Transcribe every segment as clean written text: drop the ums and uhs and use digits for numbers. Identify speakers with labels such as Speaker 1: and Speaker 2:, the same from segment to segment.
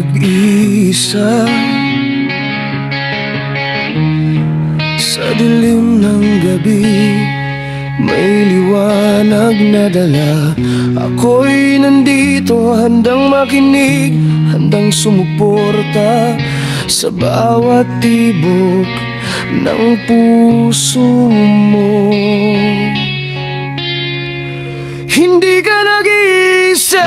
Speaker 1: nag-iisa sa dilim ng gabi. May liwanag na dala. Ako'y nandito, handang makinig, handang sumuporta sa bawat tibok ng puso mo. Hindi ka nag-iisa.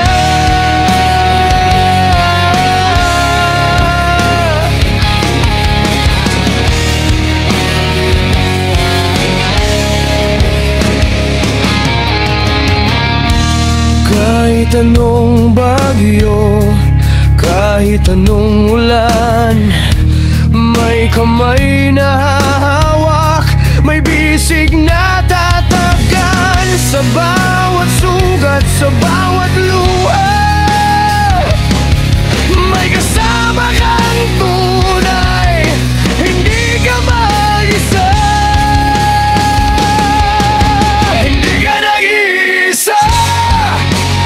Speaker 1: Kahit anong bagyo, kahit anong ulan, may kamay na hahawak, may bisig na tatagan. Sa bawat sugat, sa bawat luha, may kasama kang tunay. Hindi ka mag-isa. Hindi ka nag-iisa.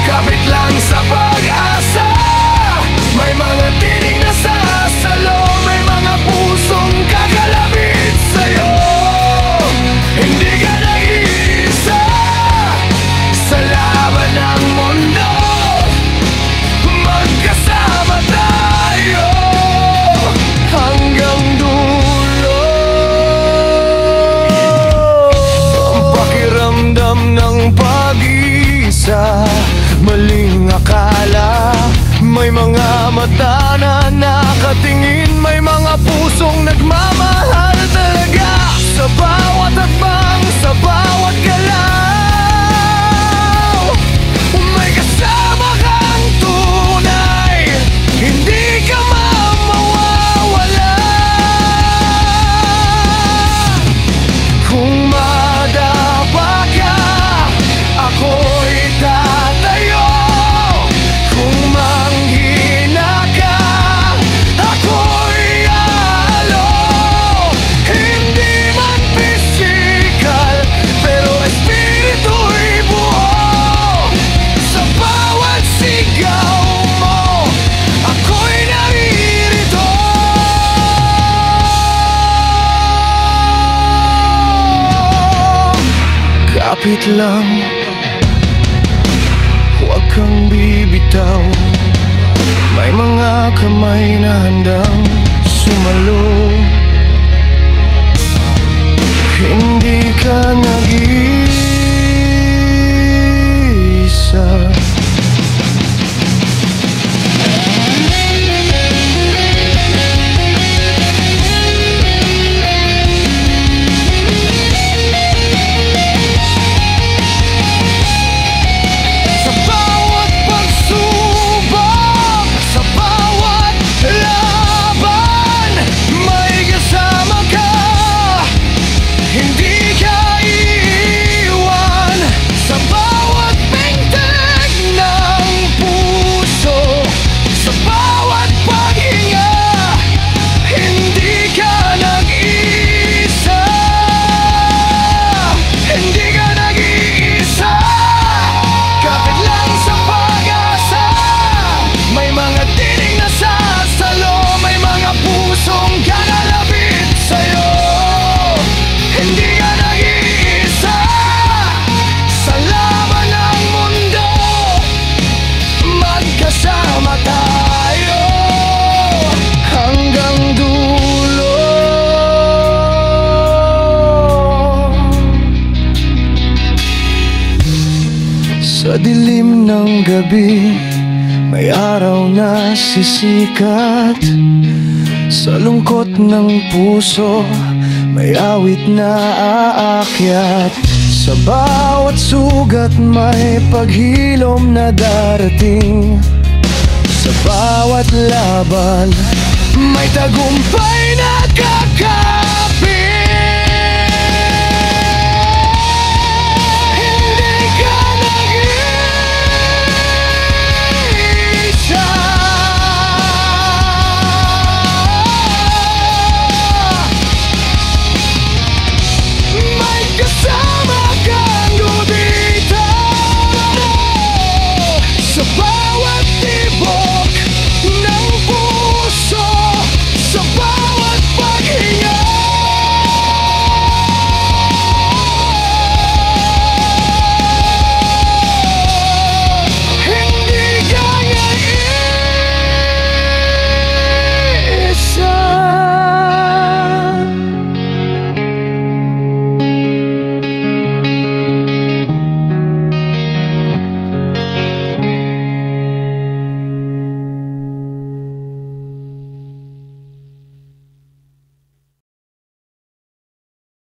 Speaker 1: Kapit lang sa pag-asa. May mga tinig na sasalo, may mga pusong kakalapit sa'yo. Hindi ka nag-iisa sa laban ng mundo. Magkasama tayo hanggang dulo. Ang pakiramdam ng pag-isa, maling akala. May mga mata na nakatingin, may mga pusong nagmamahal talaga. Sa bawat hakbang, sa bawat galaw, may kasama kang tunay. Hindi ka mawawala. Kung madapa ka, ako'y tatayo. Kung manghina ka, ako'y aalo. Hindi man physical, pero espiritu'y buo. Sa bawat sigaw mo, ako'y naririto. Kapit lang, huwag kang bibitaw. May mga kamay na handang sumalo. Hindi ka nag-iisa. Sa bawat pagsubok, sa bawat laban, may kasama ka. Hindi ka iiwan. Sa bawat bintag ng puso, sa bawat paghinga, hindi ka nag-iisa. Hindi ka nag-iisa. Kapit lang sa pag-asa. May mga tinig na sasalo, may mga pusong kakalapit sa'yo. Hindi ka nag-iisa sa laban ng mundo. Magkasama tayo hanggang dulo. Sa dilim ng gabi, may araw na sisikat. Sa lungkot ng puso, may awit na aakyat. Sa bawat sugat, may paghilom na darating. Sa bawat laban, may tagumpay na